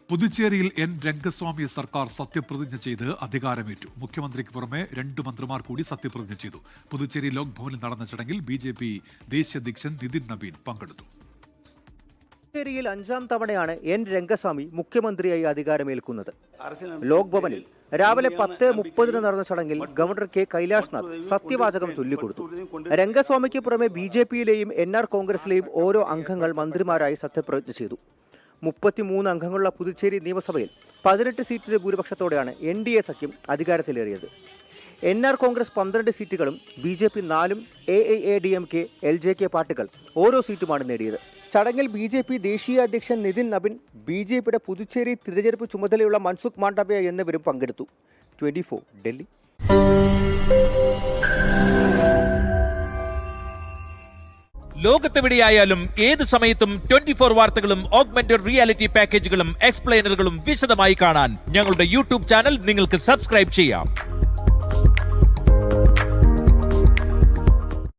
പുതുച്ചേരിയിൽ N Rangaswamy സർക്കാർ സത്യപ്രതിജ്ഞ ചെയ്ത് അധികാരമേറ്റു. മുഖ്യമന്ത്രിക്ക് പുറമെ 2 മന്ത്രിമാർ കൂടി സത്യപ്രതിജ്ഞ ചെയ്തു. പുതുച്ചേരി ലോക് ഭവനിൽ നടന്ന ചടങ്ങിൽ BJP ദേശീയ അധ്യക്ഷൻ നിതിൻ നബീൻ പങ്കെടുത്തു. പുതുച്ചേരിയിൽ 5ാം തവണയാണ് എൻ രംഗസ്വാമി മുഖ്യമന്ത്രിയായി അധികാരമേൽക്കുന്നത്. ലോക് ഭവനിൽ രാവിലെ 10:30 നടന്ന ചടങ്ങിൽ ഗവർണർ കെ കൈലാഷ്നാഥ് സത്യവാചകം ചൊല്ലിക്കൊടുത്തു. രംഗസ്വാമിക്ക് പുറമെ BJPയിലെയും NR കോൺഗ്രസിലെയും ഓരോ അംഗങ്ങൾ മന്ത്രിമാരായി സത്യപ്രതിജ്ഞ ചെയ്തു. 33 അംഗങ്ങളുള്ള പുതുച്ചേരി നിയമസഭയിൽ 18 സീറ്റിന്റെ ഭൂരിപക്ഷത്തോടെയാണ് NDA സഖ്യം അധികാരത്തിലേറിയത്. NR കോൺഗ്രസ് 12 സീറ്റുകളും BJP 4ഉം AIADMK, LJK പാർട്ടികൾ ഓരോ സീറ്റുമാണ് നേടിയത്. ചടങ്ങിൽ BJP ദേശീയ അധ്യക്ഷൻ നിതിൻ നബീൻ, BJPയുടെ പുതുച്ചേരി തിരഞ്ഞെടുപ്പ് ചുമതലയുള്ള മൻസുഖ് മാണ്ഡവ്യ എന്നിവരും പങ്കെടുത്തു. 24 ഡൽഹി. ലോകത്തെവിടെയായാലും ഏത് സമയത്തും 24 വാർത്തകളും ഓഗ്മെന്റഡ് റിയാലിറ്റി പാക്കേജുകളും എക്സ്പ്ലെയിനറുകളും വിശദമായി കാണാൻ ഞങ്ങളുടെ YouTube ചാനൽ നിങ്ങൾക്ക് സബ്സ്ക്രൈബ് ചെയ്യാം.